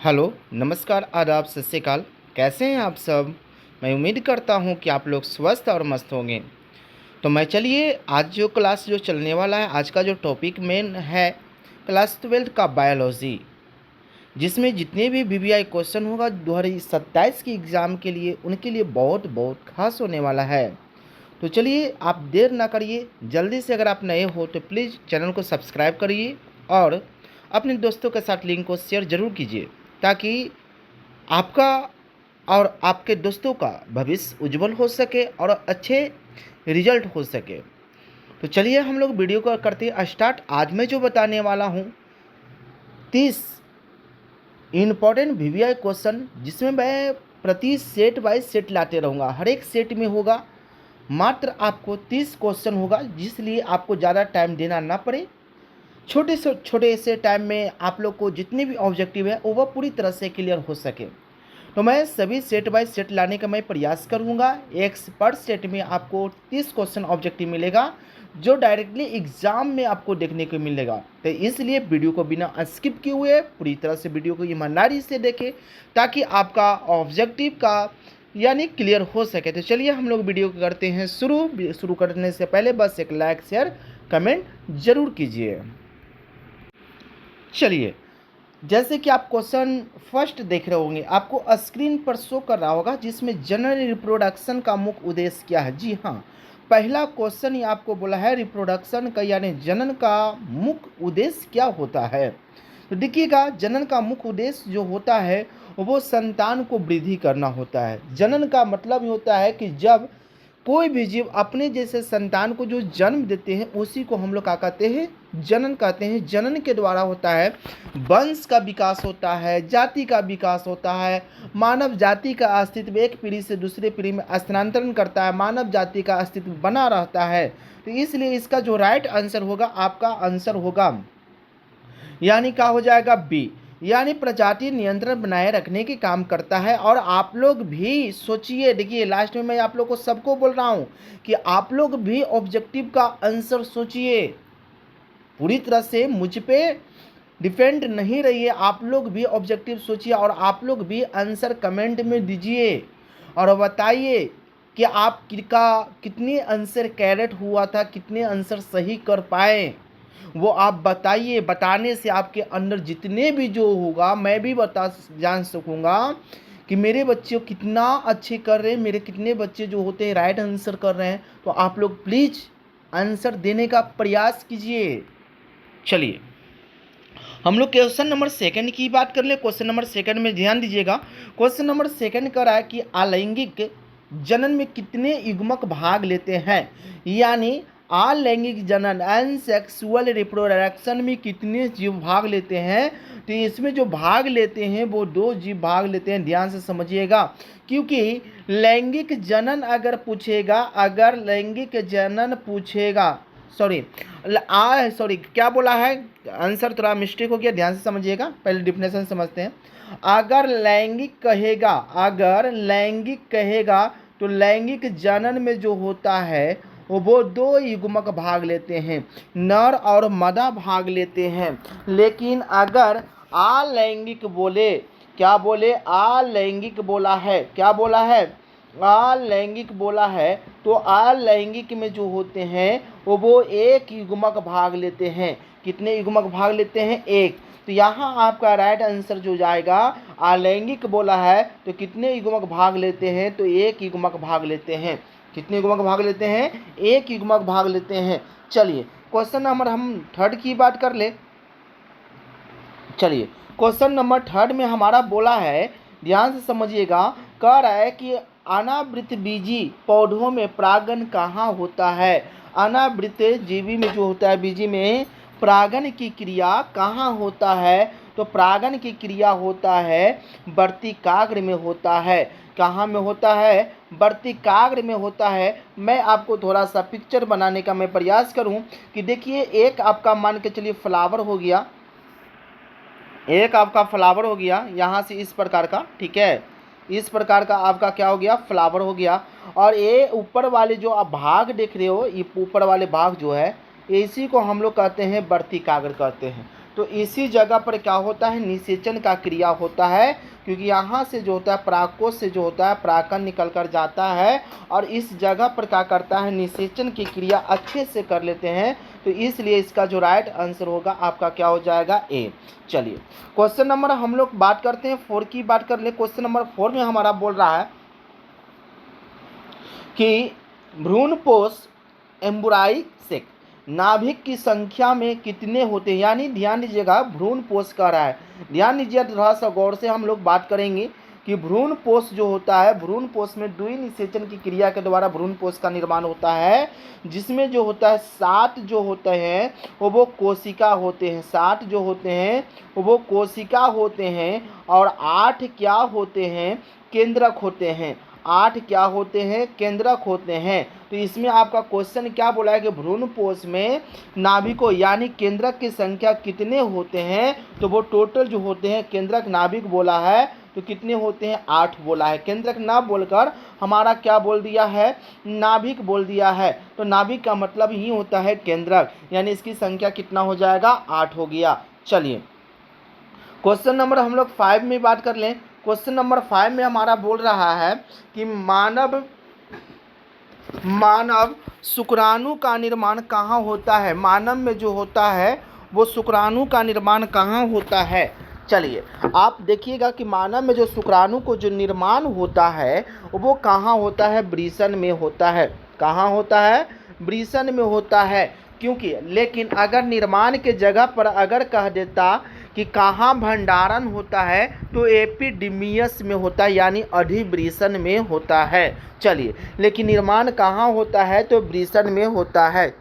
Hello, नमस्कार, आदाब, सत श्री अकाल। कैसे हैं आप सब? मैं उम्मीद करता हूं कि आप लोग स्वस्थ और मस्त होंगे। तो मैं चलिए आज जो क्लास जो चलने वाला है, आज का जो टॉपिक मेन है क्लास 12 का बायोलॉजी, जिसमें जितने भी वीवीआई क्वेश्चन होगा 2027 की एग्ज़ाम के लिए उनके लिए बहुत बहुत खास होने वाला है। तो चलिए आप देर ना करिए, जल्दी से अगर आप नए हो तो प्लीज़ चैनल को सब्सक्राइब करिए और अपने दोस्तों के साथ लिंक को शेयर ज़रूर कीजिए, ताकि आपका और आपके दोस्तों का भविष्य उज्जवल हो सके और अच्छे रिजल्ट हो सके। तो चलिए हम लोग वीडियो को करते हैं स्टार्ट। आज मैं जो बताने वाला हूँ 30 इम्पॉर्टेंट वीवीआई क्वेश्चन, जिसमें मैं प्रति सेट बाय सेट लाते रहूँगा। हर एक सेट में होगा मात्र आपको 30 क्वेश्चन होगा, जिसलिए आपको ज़्यादा टाइम देना ना पड़े। छोटे से टाइम में आप लोग को जितने भी ऑब्जेक्टिव है वो पूरी तरह से क्लियर हो सके। तो मैं सभी सेट बाय सेट लाने का मैं प्रयास करूंगा। एक पर सेट में आपको 30 क्वेश्चन ऑब्जेक्टिव मिलेगा, जो डायरेक्टली एग्जाम में आपको देखने को मिलेगा। तो इसलिए वीडियो को बिना स्किप किए हुए पूरी तरह से वीडियो को ईमानदारी से देखें, ताकि आपका ऑब्जेक्टिव का यानी क्लियर हो सके। तो चलिए हम लोग वीडियो को करते हैं शुरू करने से पहले बस एक लाइक शेयर कमेंट जरूर कीजिए। चलिए, जैसे कि आप क्वेश्चन फर्स्ट देख रहे होंगे, आपको स्क्रीन पर शो कर रहा होगा, जिसमें जनरल रिप्रोडक्शन का मुख्य उद्देश्य क्या है। जी हाँ, पहला क्वेश्चन ही आपको बोला है रिप्रोडक्शन का यानी जनन का मुख्य उद्देश्य क्या होता है। तो देखिएगा, जनन का मुख्य उद्देश्य जो होता है वो संतान को वृद्धि करना होता है। जनन का मतलब ये होता है कि जब कोई भी जीव अपने जैसे संतान को जो जन्म देते हैं उसी को हम लोग क्या कहते हैं, जनन कहते हैं। जनन के द्वारा होता है वंश का विकास होता है, जाति का विकास होता है, मानव जाति का अस्तित्व एक पीढ़ी से दूसरे पीढ़ी में स्थानांतरण करता है, मानव जाति का अस्तित्व बना रहता है। तो इसलिए इसका जो राइट आंसर होगा, आपका आंसर होगा यानी क्या हो जाएगा, बी, यानी प्रजाति नियंत्रण बनाए रखने के काम करता है। और आप लोग भी सोचिए, देखिए लास्ट में मैं आप लोग को सबको बोल रहा हूँ कि आप लोग भी ऑब्जेक्टिव का आंसर सोचिए, पूरी तरह से मुझ पे डिपेंड नहीं रहिए। आप लोग भी ऑब्जेक्टिव सोचिए और आप लोग भी आंसर कमेंट में दीजिए और बताइए कि आपका कितने आंसर कैरेट हुआ था, कितने आंसर सही कर पाए, वो आप बताइए। बताने से आपके अंदर जितने भी जो होगा मैं भी जान सकूंगा कि मेरे बच्चे कितना अच्छे कर रहे हैं, मेरे कितने बच्चे जो होते हैं राइट आंसर कर रहे हैं। तो आप लोग प्लीज़ आंसर देने का प्रयास कीजिए। चलिए हम लोग क्वेश्चन नंबर सेकंड की बात कर ले। क्वेश्चन नंबर सेकंड में ध्यान दीजिएगा। क्वेश्चन नंबर सेकंड कर रहा है कि अलैंगिक जनन में कितने युग्मक भाग लेते हैं, यानी अलैंगिक जनन अनसेक्सुअल रिप्रोडक्शन में कितने जीव भाग लेते हैं। तो इसमें जो भाग लेते हैं वो 2 जीव भाग लेते हैं। ध्यान से समझिएगा, क्योंकि लैंगिक जनन अगर पूछेगा, अगर लैंगिक जनन पूछेगा, सॉरी क्या बोला है, आंसर थोड़ा मिस्टेक हो गया, ध्यान से समझिएगा। पहले डिफिनेशन समझते हैं। अगर लैंगिक कहेगा तो लैंगिक जनन में जो होता है वो 2 युग्मक भाग लेते हैं, नर और मादा भाग लेते हैं। लेकिन अगर अलैंगिक बोले, क्या बोले, अलैंगिक बोला है, क्या बोला है, अलैंगिक बोला है, तो अलैंगिक में जो होते हैं वो 1 युग्मक भाग लेते हैं। कितने युग्मक भाग लेते हैं, 1। तो यहाँ आपका राइट आंसर जो जाएगा, अलैंगिक बोला है तो कितने युग्मक भाग लेते हैं, तो 1 युग्मक भाग लेते हैं। कितने युग्मक भाग लेते हैं, 1 युग्मक भाग लेते हैं। चलिए क्वेश्चन नंबर हम थर्ड की बात कर ले। चलिए क्वेश्चन नंबर थर्ड में हमारा बोला है, ध्यान से समझिएगा, कह रहा है कि अनावृतबीजी पौधों में परागण कहाँ होता है। अनावृत जीवी में जो होता है, बीजी में परागण की क्रिया कहाँ होता है। तो परागण की क्रिया होता है वर्तिकाग्र में होता है। कहाँ में होता है, वर्तिकाग्र में होता है। मैं आपको थोड़ा सा पिक्चर बनाने का मैं प्रयास करूं कि देखिए, एक आपका मान के चलिए फ्लावर हो गया, एक आपका फ्लावर हो गया यहाँ से इस प्रकार का, ठीक है, इस प्रकार का आपका क्या हो गया, फ्लावर हो गया। और ये ऊपर वाले जो आप भाग देख रहे हो, ये ऊपर वाले भाग जो है, इसी को हम लोग कहते हैं वर्तिकाग्र कहते हैं। तो इसी जगह पर क्या होता है, निषेचन का क्रिया होता है, क्योंकि यहाँ से जो होता है प्राकोष से जो होता है प्राकन निकल कर जाता है और इस जगह पर क्या करता है, निषेचन की क्रिया अच्छे से कर लेते हैं। तो इसलिए इसका जो राइट आंसर होगा आपका क्या हो जाएगा, ए। चलिए क्वेश्चन नंबर हम लोग बात करते हैं 4 की बात कर ले। क्वेश्चन नंबर 4 में हमारा बोल रहा है कि भ्रूणपोष एम्ब्राइक सेक नाभिक की संख्या में कितने होते हैं, यानी ध्यान दीजिएगा भ्रूणपोष कह रहा है, ध्यान दीजिए थोड़ा सा गौर से हम लोग बात करेंगे कि भ्रूणपोष जो होता है, भ्रूणपोष में द्वि निषेचन की क्रिया के द्वारा भ्रूणपोष का निर्माण होता है, जिसमें जो होता है 7 जो होते हैं वो कोशिका होते हैं, 7 जो होते हैं वो कोशिका होते हैं और 8 क्या होते हैं, केंद्रक होते हैं, 8 क्या होते हैं, केंद्रक होते हैं। तो इसमें आपका क्वेश्चन क्या बोला है कि भ्रूणपोष में नाभिकों यानी केंद्रक की संख्या कितने होते हैं, तो वो टोटल जो होते हैं केंद्रक नाभिक बोला है, तो कितने होते हैं, 8 बोला है। केंद्रक ना बोलकर हमारा क्या बोल दिया है, नाभिक बोल दिया है। तो नाभिक का मतलब ही होता है केंद्रक, यानी इसकी संख्या कितना हो जाएगा, 8 हो गया। चलिए क्वेश्चन नंबर हम लोग 5 में बात कर लें। क्वेश्चन नंबर 5 में हमारा बोल रहा है कि मानव शुक्राणु का निर्माण कहाँ होता है, मानव में जो होता है वो शुक्राणु का निर्माण कहाँ होता है। चलिए आप देखिएगा कि मानव में जो शुक्राणु को जो निर्माण होता है वो कहाँ होता है, वृषण में होता है। कहाँ होता है, वृषण में होता है। क्योंकि लेकिन अगर निर्माण के जगह पर अगर कह देता कि कहाँ भंडारण होता है, तो एपिडिमियस में होता है, यानी अधिवृषण में होता है। चलिए लेकिन निर्माण कहाँ होता है, तो वृषण में होता है।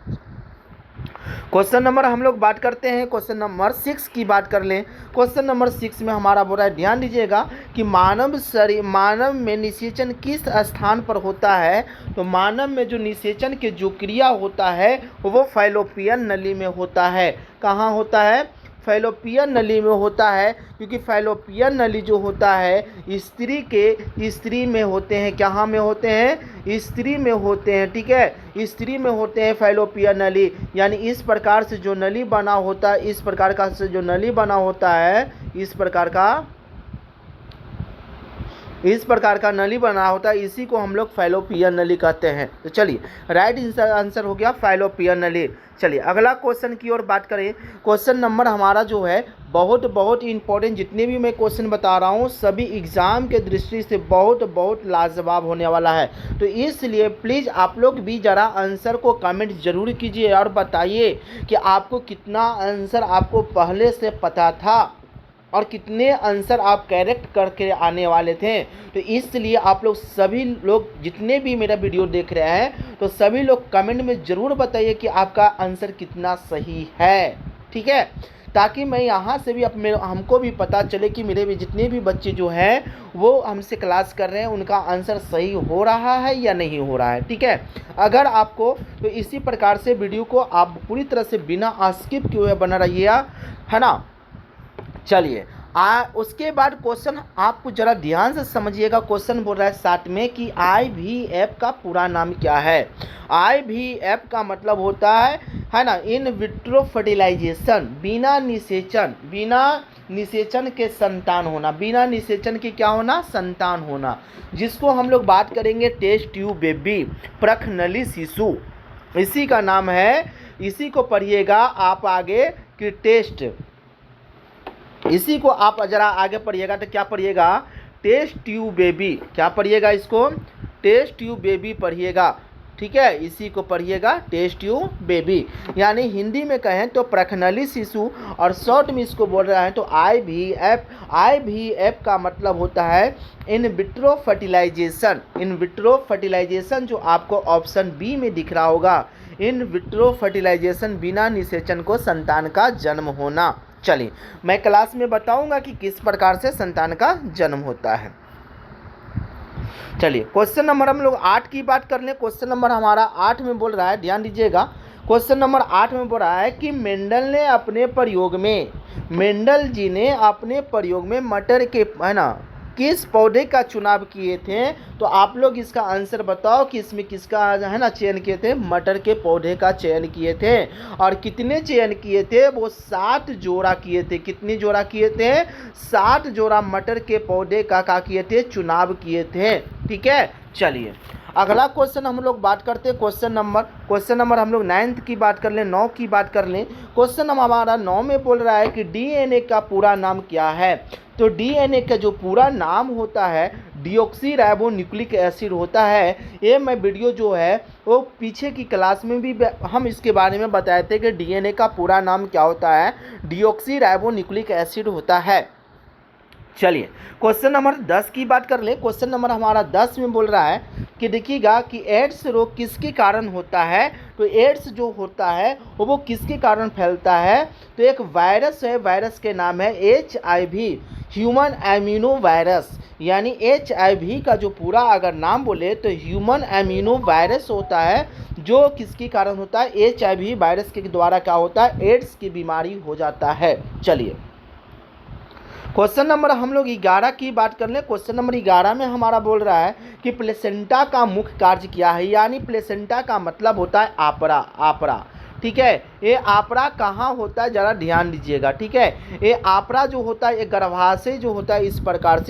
क्वेश्चन नंबर हम लोग बात करते हैं, क्वेश्चन नंबर 6 की बात कर लें। क्वेश्चन नंबर 6 में हमारा बोल रहा है, ध्यान दीजिएगा कि मानव में निषेचन किस स्थान पर होता है। तो मानव में जो निषेचन के जो क्रिया होता है वो फैलोपियन नली में होता है। कहाँ होता है, फैलोपियन नली में होता है, क्योंकि फैलोपियन नली जो होता है स्त्री में होते हैं। कहाँ में होते हैं, स्त्री में होते हैं, ठीक है, स्त्री में होते हैं फैलोपियन नली। यानी इस प्रकार से जो नली बना होता है, इस प्रकार का से जो नली बना होता है, इस प्रकार का नली बना होता है, इसी को हम लोग फैलोपियन नली कहते हैं। तो चलिए राइट आंसर हो गया फैलोपियन नली। चलिए अगला क्वेश्चन की ओर बात करें। क्वेश्चन नंबर हमारा जो है बहुत इंपॉर्टेंट, जितने भी मैं क्वेश्चन बता रहा हूँ सभी एग्जाम के दृष्टि से बहुत लाजवाब होने वाला है। तो इसलिए प्लीज़ आप लोग भी ज़रा आंसर को कमेंट जरूर कीजिए और बताइए कि आपको कितना आंसर आपको पहले से पता था और कितने आंसर आप करेक्ट करके आने वाले थे। तो इसलिए आप लोग सभी लोग जितने भी मेरा वीडियो देख रहे हैं, तो सभी लोग कमेंट में ज़रूर बताइए कि आपका आंसर कितना सही है, ठीक है, ताकि मैं यहाँ से भी हमको भी पता चले कि मेरे भी जितने भी बच्चे जो हैं वो हमसे क्लास कर रहे हैं उनका आंसर सही हो रहा है या नहीं हो रहा है, ठीक है। अगर आपको तो इसी प्रकार से वीडियो को आप पूरी तरह से बिना स्किप किए हुए बना रहिएगा, है ना। चलिए उसके बाद क्वेश्चन आपको जरा ध्यान से समझिएगा। क्वेश्चन बोल रहा है 7 में कि IVF का पूरा नाम क्या है। IVF का मतलब होता है ना, इन विट्रो फर्टिलाइजेशन, बिना निषेचन के संतान होना, बिना निषेचन के क्या होना, संतान होना, जिसको हम लोग बात करेंगे टेस्ट ट्यूब बेबी, प्रखनली शिशु, इसी का नाम है। इसी को पढ़िएगा आप आगे कि टेस्ट, इसी को आप जरा आगे पढ़िएगा तो क्या पढ़िएगा, टेस्ट ट्यूब बेबी, क्या पढ़िएगा, इसको टेस्ट ट्यूब बेबी पढ़िएगा, ठीक है, इसी को पढ़िएगा टेस्ट ट्यूब बेबी, यानी हिंदी में कहें तो प्रखनली शिशु, और शॉर्ट में इसको बोल रहा है तो IVF का मतलब होता है in vitro fertilisation. In vitro fertilisation जो आपको ऑप्शन बी में दिख रहा होगा, इन विट्रो फर्टिलाइजेशन, बिना निषेचन को संतान का जन्म होना। चलिए मैं क्लास में बताऊंगा कि किस प्रकार से संतान का जन्म होता है। चलिए क्वेश्चन नंबर हम लोग 8 की बात कर लें। क्वेश्चन नंबर हमारा 8 में बोल रहा है, ध्यान दीजिएगा, क्वेश्चन नंबर 8 में बोल रहा है कि मेंडल जी ने अपने प्रयोग में मटर के, है ना, किस पौधे का चुनाव किए थे? तो आप लोग इसका आंसर बताओ कि इसमें किसका है ना चयन किए थे? मटर के पौधे का चयन किए थे। और कितने चयन किए थे? वो 7 जोड़ा किए थे। कितनी जोड़ा किए थे? 7 जोड़ा मटर के पौधे का किए थे? चुनाव किए थे। ठीक है, चलिए अगला क्वेश्चन हम लोग बात करते हैं। क्वेश्चन नंबर हम लोग 9th की बात कर लें, 9 की बात कर लें। क्वेश्चन हमारा 9 में बोल रहा है कि डीएनए का पूरा नाम क्या है? तो डीएनए का जो पूरा नाम होता है डीऑक्सी राइबो न्यूक्लिक एसिड होता है। ये मैं वीडियो जो है वो पीछे की क्लास में भी हम इसके बारे में बताए थे कि डीएनए का पूरा नाम क्या होता है? डीऑक्सी राइबो न्यूक्लिक एसिड होता है। चलिए क्वेश्चन नंबर 10 की बात कर ले। क्वेश्चन नंबर हमारा 10 में बोल रहा है कि देखिएगा कि एड्स रोग किसके कारण होता है? तो एड्स जो होता है वो किसके कारण फैलता है? तो एक वायरस है, वायरस के नाम है HIV, ह्यूमन एमिनो वायरस। यानी HIV का जो पूरा अगर नाम बोले तो ह्यूमन एमिनो वायरस होता है, जो किसके कारण होता है? HIV वायरस के द्वारा क्या होता है? एड्स की बीमारी हो जाता है। चलिए क्वेश्चन नंबर हम लोग 11 की बात कर लें। क्वेश्चन नंबर 11 में हमारा बोल रहा है कि प्लेसेंटा का मुख्य कार्य क्या है? यानी प्लेसेंटा का मतलब होता है आपरा। ठीक है, ये आपरा कहाँ होता है? ज़रा ध्यान दीजिएगा। ठीक है, ये आपरा जो होता है ये गर्भाशय जो होता है इस प्रकार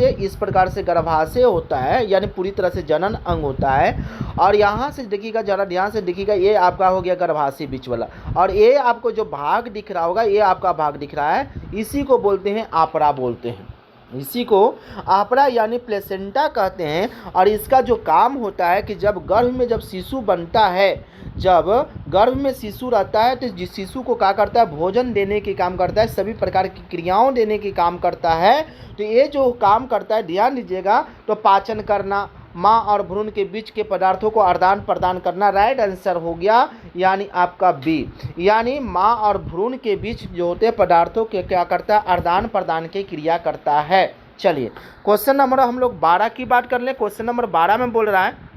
से गर्भाशय होता है, यानी पूरी तरह से जनन अंग होता है। और यहाँ से देखिएगा, ज़रा ध्यान से देखिएगा, ये आपका हो गया गर्भाशय बीच वाला, और ये आपको जो भाग दिख रहा होगा ये आपका भाग दिख रहा है, इसी को बोलते हैं आपरा बोलते हैं। इसी को आपरा यानी प्लेसेंटा कहते हैं। और इसका जो काम होता है कि जब गर्भ में जब शिशु बनता है, जब गर्भ में शिशु रहता है तो जिस शिशु को क्या करता है? भोजन देने के काम करता है, सभी प्रकार की क्रियाओं देने के काम करता है। तो ये जो काम करता है ध्यान दीजिएगा, तो पाचन करना, माँ और भ्रूण के बीच के पदार्थों को आदान प्रदान करना, राइट आंसर हो गया यानी आपका बी। यानी माँ और भ्रूण के बीच जो होते हैं पदार्थों के क्या करता है? आदान प्रदान की क्रिया करता है। चलिए क्वेश्चन नंबर हम लोग 12 की बात कर लें। क्वेश्चन नंबर 12 में बोल रहा है,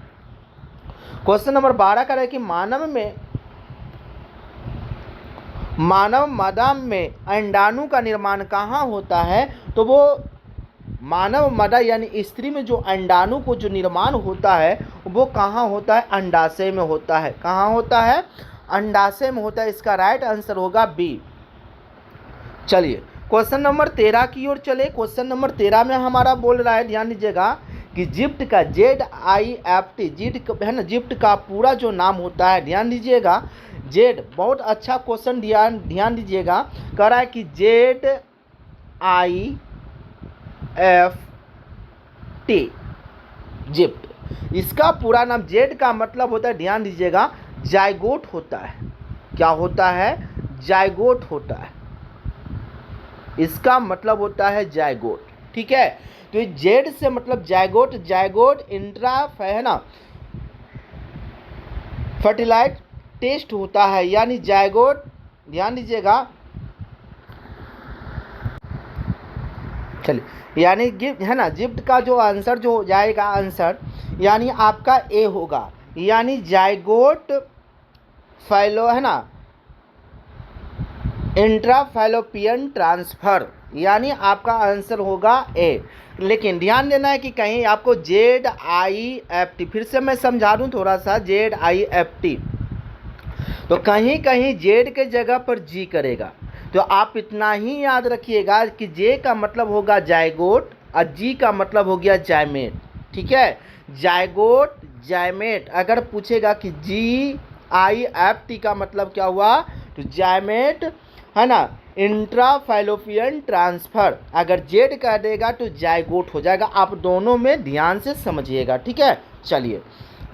क्वेश्चन नंबर 12 का है कि मानव मादा में अंडाणु का निर्माण कहाँ होता है? तो वो मानव मादा यानी स्त्री में जो अंडाणु को जो निर्माण होता है वो कहाँ होता है? अंडाशय में होता है। कहाँ होता है? अंडाशय में होता है। इसका राइट आंसर होगा बी। चलिए क्वेश्चन नंबर 13 की ओर चले। क्वेश्चन नंबर 13 में हमारा बोल रहा है, ध्यान दीजिएगा कि जिप्ट का ZIFT है ना, जिप्ट का पूरा जो नाम होता है, ध्यान दीजिएगा जेड, बहुत अच्छा क्वेश्चन, ध्यान दीजिएगा, कह रहा है कि ZIFT जिप्ट, इसका पूरा नाम, जेड का मतलब होता है, ध्यान दीजिएगा, जाइगोट होता है। क्या होता है? जाइगोट होता है। इसका मतलब होता है जाइगोट। ठीक है, तो ये जेड से मतलब जाइगोट इंट्रा है ना फर्टिलाइज टेस्ट होता है, यानी जाइगोट, ध्यान दीजिएगा, चलिए यानी गिफ्ट है ना, जिप्ट का जो आंसर जो हो जाएगा आंसर यानी आपका ए होगा, यानी जाइगोट फैलो है ना इंट्राफैलोपियन ट्रांसफर, यानी आपका आंसर होगा ए। लेकिन ध्यान देना है कि कहीं आपको ZIFT, फिर से मैं समझा दूं थोड़ा सा, ZIFT तो कहीं कहीं जेड के जगह पर जी करेगा, तो आप इतना ही याद रखिएगा कि जे का मतलब होगा जाइगोट और जी का मतलब हो गया जाइमेट। ठीक है, जाइगोट जाइमेट। अगर पूछेगा कि GIFT का मतलब क्या हुआ, तो जाइमेट है ना, इंट्राफैलोपियन ट्रांसफर। अगर जेड कह देगा तो जाइगोट हो जाएगा। आप दोनों में ध्यान से समझिएगा। ठीक है, चलिए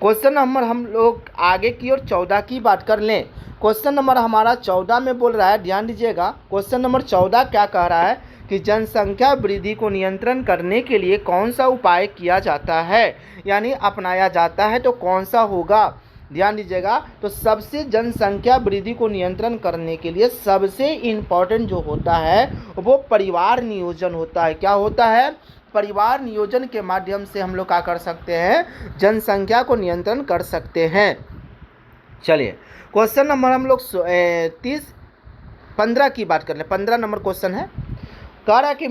क्वेश्चन नंबर हम लोग आगे की ओर 14 की बात कर लें। क्वेश्चन नंबर हमारा 14 में बोल रहा है, ध्यान दीजिएगा, क्वेश्चन नंबर 14 क्या कह रहा है कि जनसंख्या वृद्धि को नियंत्रण करने के लिए कौन सा उपाय किया जाता है, यानी अपनाया जाता है, तो कौन सा होगा? ध्यान दीजिएगा, तो सबसे जनसंख्या वृद्धि को नियंत्रण करने के लिए सबसे इम्पॉर्टेंट जो होता है वो परिवार नियोजन होता है। क्या होता है? परिवार नियोजन के माध्यम से हम लोग क्या कर सकते हैं? जनसंख्या को नियंत्रण कर सकते हैं। चलिए क्वेश्चन नंबर हम लोग 15 की बात कर लें। 15 नंबर क्वेश्चन है, कह रहा है कि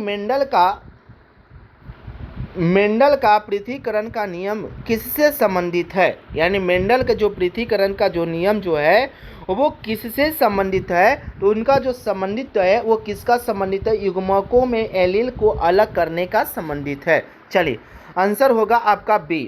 मेंडल का पृथक्करण का नियम किससे संबंधित है, यानी मेंडल का जो पृथक्करण का जो नियम जो है वो किससे संबंधित है, तो उनका जो संबंधित है वो किसका संबंधित है, युग्मकों में एलील को अलग करने का संबंधित है। चलिए आंसर होगा आपका बी।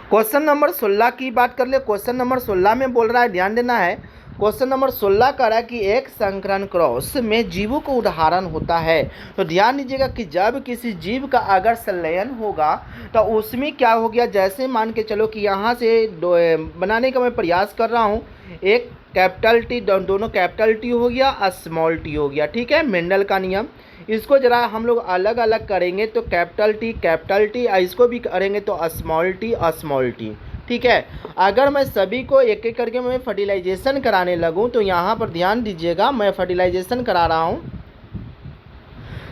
क्वेश्चन नंबर 16 की बात कर ले। क्वेश्चन नंबर 16 में बोल रहा है, ध्यान देना है, क्वेश्चन नंबर 16 कह रहा है कि एक संकरण क्रॉस में जीवों को उदाहरण होता है। तो ध्यान दीजिएगा कि जब किसी जीव का अगर संलयन होगा तो उसमें क्या हो गया, जैसे मान के चलो कि यहाँ से बनाने का मैं प्रयास कर रहा हूँ, एक कैपिटल टी, दोनों कैपिटल टी हो गया, स्मॉल टी हो गया, ठीक है, मेंडल का नियम। इसको जरा हम लोग अलग अलग करेंगे तो कैपिटल टी, इसको भी करेंगे तो स्मॉल टी, ठीक है। अगर मैं सभी को एक एक करके मैं फर्टिलाइजेशन कराने लगूं तो यहाँ पर ध्यान दीजिएगा, मैं फर्टिलाइजेशन करा रहा हूँ।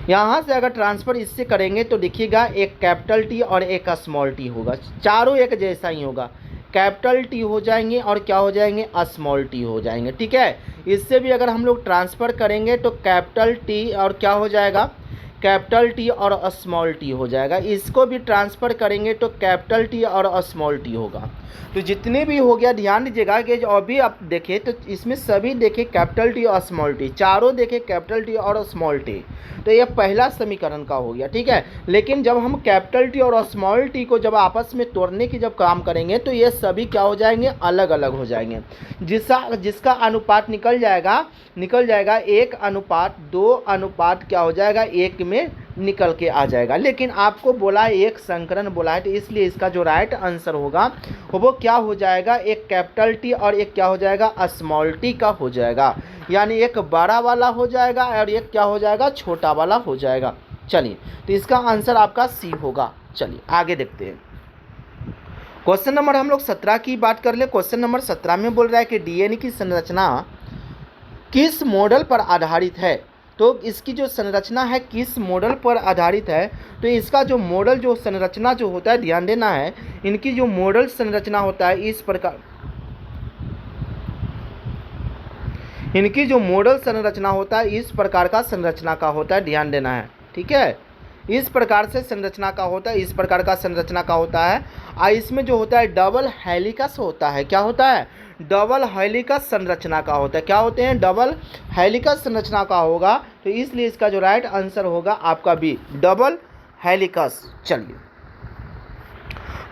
यहाँ से अगर ट्रांसफ़र इससे करेंगे तो देखिएगा एक कैपिटल टी और एक स्मॉल टी होगा, चारों एक जैसा ही होगा, कैपिटल टी हो जाएंगे और क्या हो जाएंगे, स्मॉल टी हो जाएंगे, ठीक है। इससे भी अगर हम लोग ट्रांसफ़र करेंगे तो कैपिटल टी और क्या हो जाएगा, कैपिटल टी और स्मॉल टी हो जाएगा। इसको भी ट्रांसफ़र करेंगे तो कैपिटल टी और स्मॉल टी होगा। तो जितने भी हो गया ध्यान दीजिएगा कि जो अभी आप देखें तो इसमें सभी देखें कैपिटल टी और स्मॉल टी, चारों देखें कैपिटल टी और स्मॉल टी, तो ये पहला समीकरण का हो गया, ठीक है। लेकिन जब हम कैपिटल टी और स्मॉल टी को जब आपस में तोड़ने की जब काम करेंगे तो ये सभी क्या हो जाएंगे, अलग अलग हो जाएंगे, जिसका अनुपात निकल जाएगा 1:2 अनुपात क्या हो जाएगा, 1 में निकल के आ जाएगा। लेकिन आपको बोला है एक संकरण बोला है, तो इसलिए इसका जो राइट आंसर होगा वो क्या हो जाएगा, एक कैपिटल टी और एक क्या हो जाएगा, स्मॉल टी का हो जाएगा, यानी एक बड़ा वाला हो जाएगा और एक क्या हो जाएगा, छोटा वाला हो जाएगा। चलिए तो इसका आंसर आपका सी होगा। चलिए आगे देखते हैं। क्वेश्चन नंबर हम लोग 17 की बात कर ले। क्वेश्चन नंबर 17 में बोल रहा है कि डीएनए की संरचना किस मॉडल पर आधारित है। तो इसकी जो संरचना है किस मॉडल पर आधारित है, तो इसका जो मॉडल जो संरचना जो होता है, ध्यान देना है, इनकी जो मॉडल संरचना होता है इस प्रकार, इनकी जो मॉडल संरचना होता है इस प्रकार का संरचना का होता है, ध्यान देना है, ठीक है। इस प्रकार से संरचना का होता है, इस प्रकार का संरचना का होता है। इसमें जो होता है डबल हेलिकस होता है, क्या होता है, डबल हेलिकस संरचना का होता है, क्या होते हैं, डबल हेलिकस संरचना का होगा। तो इसलिए इसका जो राइट आंसर होगा आपका बी, डबल हेलिकस। चलिए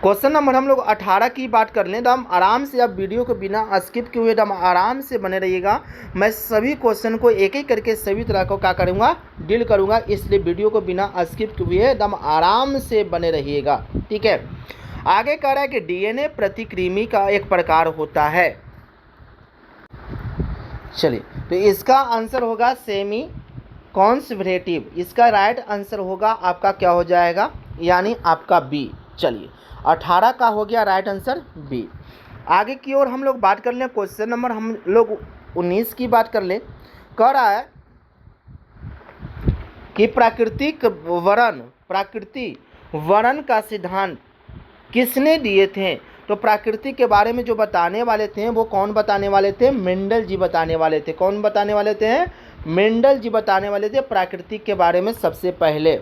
क्वेश्चन नंबर हम लोग 18 की बात कर लें। तो हम आराम से, आप वीडियो को बिना स्किप किए हुए एकदम आराम से बने रहिएगा। मैं सभी क्वेश्चन को एक एक करके सभी तरह को क्या करूँगा, डील करूँगा, इसलिए वीडियो को बिना स्किप किए हुए एकदम आराम से बने रहिएगा, ठीक है। आगे कह रहा है कि डीएनए प्रतिकृमि का एक प्रकार होता है। चलिए तो इसका आंसर होगा सेमी कॉन्सर्वेटिव, इसका राइट आंसर होगा आपका क्या हो जाएगा, यानी आपका बी। चलिए 18 का हो गया राइट आंसर बी। आगे की ओर हम लोग बात कर लें। क्वेश्चन नंबर हम लोग 19 की बात कर लें। कह रहा है कि प्राकृतिक वर्ण का सिद्धांत किसने दिए थे। तो प्रकृति के बारे में जो बताने वाले थे वो कौन बताने वाले थे, मेंडल जी बताने वाले थे। कौन बताने वाले थे, मेंडल जी बताने वाले थे प्रकृति के बारे में सबसे पहले।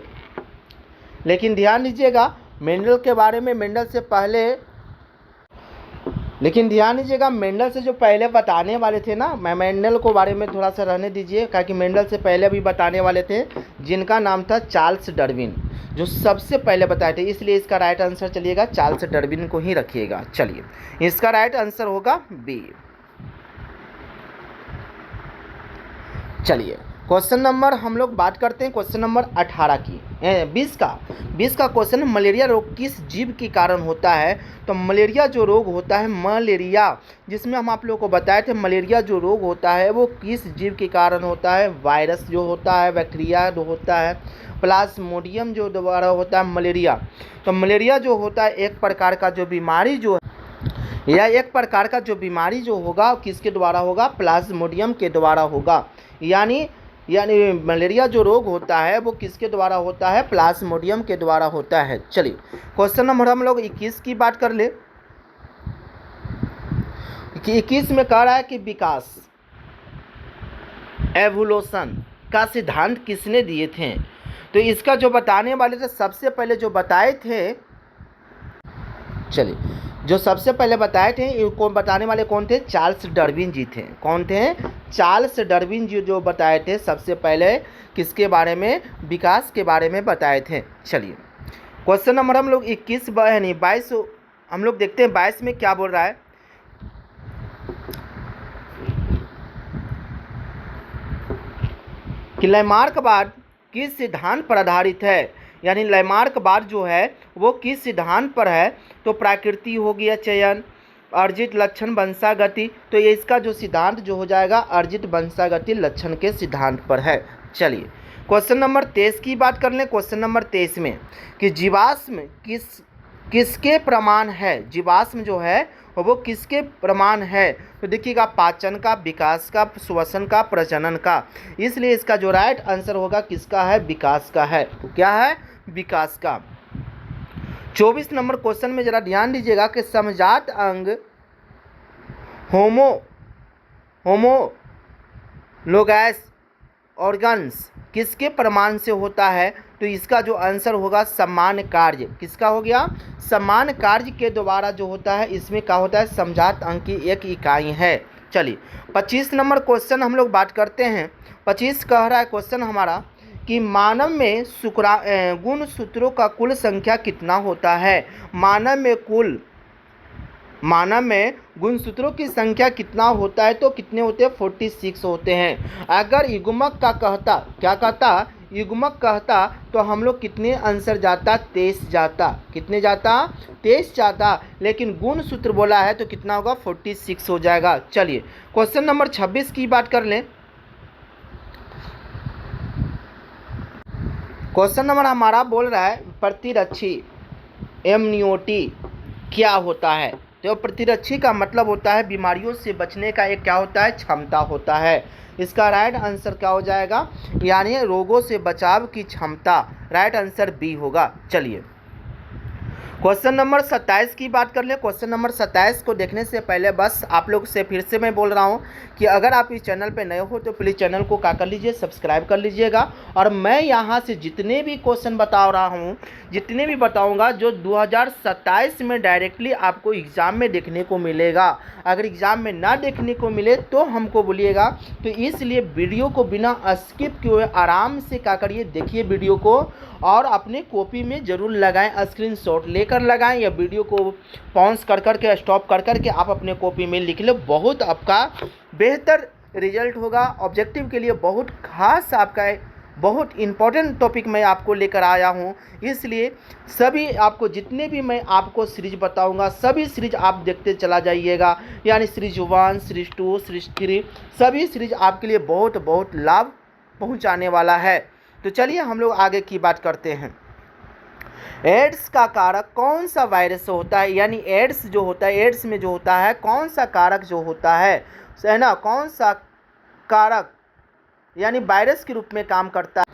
लेकिन ध्यान दीजिएगा मेंडल के बारे में, मेंडल से पहले, लेकिन ध्यान दीजिएगा मेंडल से जो पहले बताने वाले थे ना, मैं मेंडल को बारे में थोड़ा सा रहने दीजिए, क्योंकि मेंडल से पहले भी बताने वाले थे जिनका नाम था चार्ल्स डार्विन, जो सबसे पहले बताए थे। इसलिए इसका राइट आंसर चलिएगा चार्ल्स डार्विन को ही रखिएगा। चलिए इसका राइट आंसर होगा बी। चलिए क्वेश्चन नंबर हम लोग बात करते हैं क्वेश्चन नंबर 18 की, 20 का क्वेश्चन, मलेरिया रोग किस जीव के कारण होता है। तो मलेरिया जो रोग होता है, मलेरिया जिसमें हम आप लोगों को बताए थे, मलेरिया जो रोग होता है वो किस जीव के कारण होता है। वायरस जो होता है, बैक्टीरिया जो होता है, प्लाज्मोडियम जो द्वारा होता है मलेरिया। तो मलेरिया जो होता है एक प्रकार का जो बीमारी जो या एक प्रकार का जो बीमारी जो होगा किसके द्वारा होगा, प्लाज्मोडियम के द्वारा होगा। यानी मलेरिया जो रोग होता है वो किसके द्वारा होता है, प्लाज्मोडियम के द्वारा होता है। चलिए क्वेश्चन नंबर हम लोग 21 की बात कर ले। कि 21 में कह रहा है कि विकास, एवोल्यूशन का सिद्धांत किसने दिए थे। तो इसका जो बताने वाले थे सबसे पहले जो बताए थे, चलिए जो सबसे पहले बताए थे इनको बताने वाले कौन थे? चार्ल्स डार्विन जी थे। कौन थे? चार्ल्स डार्विन जी जो बताए थे सबसे पहले किसके बारे में? विकास के बारे में बताए थे। चलिए क्वेश्चन नंबर हम लोग 21 नहीं 22 हम लोग देखते हैं 22 में क्या बोल रहा है कि लैमार्कवाद किस सिद्धांत पर आधारित है। यानी लैमार्कवाद जो है वो किस सिद्धांत पर है? तो प्रकृति हो गया चयन, अर्जित लक्षण वंशागति, तो ये इसका जो सिद्धांत जो हो जाएगा अर्जित वंशागति लक्षण के सिद्धांत पर है। चलिए क्वेश्चन नंबर 23 की बात कर लें। क्वेश्चन नंबर 23 में कि जीवाश्म किसके प्रमाण है? जीवाश्म जो है वो किसके प्रमाण है? तो देखिएगा पाचन का, विकास का, श्वसन का, प्रजनन का। इसलिए इसका जो राइट आंसर होगा किसका है? विकास का है। तो क्या है? विकास का। 24 नंबर क्वेश्चन में जरा ध्यान दीजिएगा कि समजात अंग होमोलोगस ऑर्गन्स किसके प्रमाण से होता है? तो इसका जो आंसर होगा समान कार्य। किसका हो गया? समान कार्य के द्वारा जो होता है इसमें क्या होता है? समजात अंग की एक इकाई है। चलिए 25 नंबर क्वेश्चन हम लोग बात करते हैं। 25 कह रहा है क्वेश्चन हमारा कि मानव में गुणसूत्रों का कुल संख्या कितना होता है? मानव में गुणसूत्रों की संख्या कितना होता है? तो कितने होते हैं? 46 होते हैं। अगर युग्मक का कहता, क्या कहता? युग्मक कहता तो हम लोग कितने आंसर जाता? 23 जाता। कितने जाता? 23 जाता। लेकिन गुणसूत्र बोला है तो कितना होगा? 46 हो जाएगा। चलिए क्वेश्चन नंबर 26 की बात कर लें। क्वेश्चन नंबर हमारा बोल रहा है प्रतिरक्षी इम्यूनिटी क्या होता है? तो प्रतिरक्षी का मतलब होता है बीमारियों से बचने का एक क्या होता है? क्षमता होता है। इसका राइट आंसर क्या हो जाएगा? यानी रोगों से बचाव की क्षमता। राइट आंसर बी होगा। चलिए क्वेश्चन नंबर 27 की बात कर लें। क्वेश्चन नंबर 27 को देखने से पहले बस आप लोग से फिर से मैं बोल रहा हूं कि अगर आप इस चैनल पे नए हो तो प्लीज़ चैनल को क्या कर लीजिए? सब्सक्राइब कर लीजिएगा। और मैं यहां से जितने भी क्वेश्चन बता रहा हूं, जितने भी बताऊंगा जो 2027 में डायरेक्टली आपको एग्ज़ाम में देखने को मिलेगा। अगर एग्ज़ाम में ना देखने को मिले तो हमको बोलिएगा। तो इसलिए वीडियो को बिना स्किप किए आराम से क्या करिए? देखिए वीडियो को और अपने कॉपी में ज़रूर लगाएं, स्क्रीनशॉट लेकर लगाएं या वीडियो को पॉज कर करके स्टॉप कर करके आप अपने कॉपी में लिख लो। बहुत आपका बेहतर रिजल्ट होगा। ऑब्जेक्टिव के लिए बहुत खास आपका बहुत इम्पोर्टेंट टॉपिक मैं आपको लेकर आया हूं। इसलिए सभी आपको जितने भी मैं आपको सीरीज बताऊंगा सभी सीरीज आप देखते चला जाइएगा। यानी सीरीज 1, सीरीज 2, सीरीज 3 सभी सीरीज आपके लिए बहुत बहुत लाभ पहुंचाने वाला है। तो चलिए हम लोग आगे की बात करते हैं। एड्स का कारक कौन सा वायरस होता है? यानी एड्स जो होता है, एड्स में जो होता है कौन सा कारक जो होता है ना? कौन सा कारक यानी वायरस के रूप में काम करता है?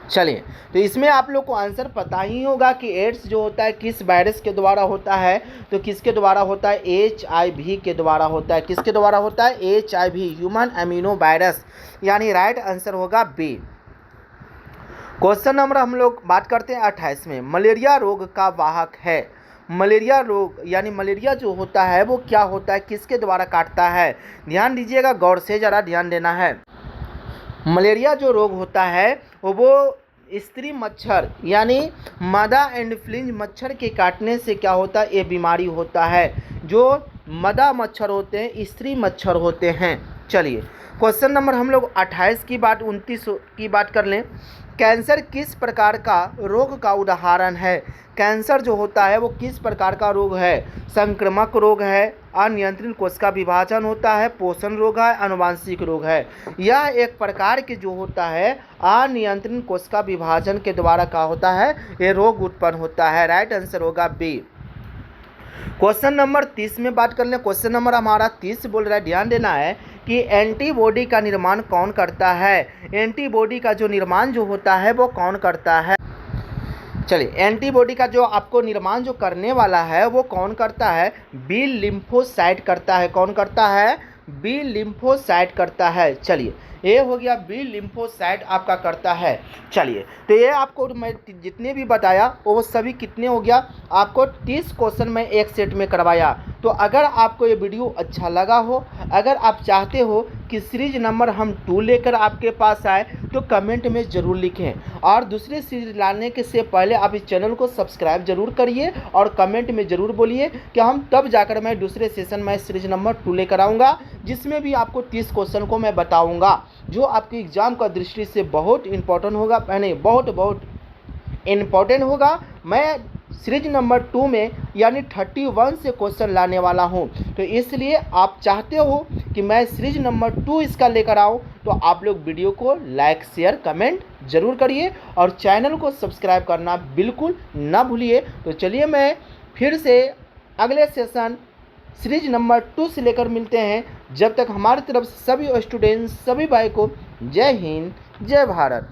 चलिए तो इसमें आप लोग को आंसर पता ही होगा कि एड्स जो होता है किस वायरस के द्वारा होता है? तो किसके द्वारा होता है? HIV के द्वारा होता है। किसके द्वारा होता है? HIV, human amino virus. यानी राइट आंसर होगा बी। क्वेश्चन नंबर हम लोग बात करते हैं 28 में। मलेरिया रोग का वाहक है। मलेरिया रोग यानी मलेरिया जो होता है वो क्या होता है? किसके द्वारा काटता है? ध्यान दीजिएगा, गौर से ज़रा ध्यान देना है। मलेरिया जो रोग होता है वो स्त्री मच्छर यानी मदा एंडफ्लिंज मच्छर के काटने से क्या होता है? ये बीमारी होता है। जो मदा मच्छर होते हैं स्त्री मच्छर होते हैं। चलिए क्वेश्चन नंबर हम लोग 28 की बात 29 की बात कर लें। कैंसर किस प्रकार का रोग का उदाहरण है? कैंसर जो होता है वो किस प्रकार का रोग है? संक्रामक रोग है, अनियंत्रित कोशिका विभाजन होता है, पोषण रोग है, आनुवांशिक रोग है। यह एक प्रकार के जो होता है अनियंत्रित कोशिका विभाजन के द्वारा क्या होता है? ये रोग उत्पन्न होता है। राइट आंसर होगा बी। क्वेश्चन नंबर 30 में बात कर लें। क्वेश्चन नंबर हमारा 30 बोल रहा है, ध्यान देना है कि एंटीबॉडी का निर्माण कौन करता है? एंटीबॉडी का जो निर्माण जो होता है वो कौन करता है? चलिए एंटीबॉडी का जो आपको निर्माण जो करने वाला है वो कौन करता है? बी लिम्फोसाइट करता है। कौन करता है? बी लिम्फोसाइट करता है। चलिए ए हो गया बी लिम्फोसाइट आपका करता है। चलिए, तो ये आपको मैं जितने भी बताया वो सभी कितने हो गया, आपको 30 क्वेश्चन मैं एक सेट में करवाया। तो अगर आपको ये वीडियो अच्छा लगा हो, अगर आप चाहते हो कि सीरीज नंबर हम 2 लेकर आपके पास आए, तो कमेंट में ज़रूर लिखें। और दूसरे सीरीज लाने के से पहले आप इस चैनल को सब्सक्राइब जरूर करिए और कमेंट में ज़रूर बोलिए कि हम तब जाकर मैं दूसरे सेशन में सीरीज नंबर 2 लेकर आऊँगा, जिसमें भी आपको 30 क्वेश्चन को मैं बताऊँगा, जो आपकी एग्ज़ाम का दृष्टि से बहुत इंपॉर्टेंट होगा, यानी बहुत इम्पॉर्टेंट होगा। मैं सीरीज नंबर 2 में यानी 31 से क्वेश्चन लाने वाला हूं। तो इसलिए आप चाहते हो कि मैं सीरीज नंबर 2 इसका लेकर आऊं, तो आप लोग वीडियो को लाइक शेयर कमेंट ज़रूर करिए और चैनल को सब्सक्राइब करना बिल्कुल ना भूलिए। तो चलिए, मैं फिर से अगले सेशन सीरीज नंबर 2 से लेकर मिलते हैं। जब तक हमारी तरफ से सभी स्टूडेंट्स, सभी भाई को जय हिंद, जय भारत।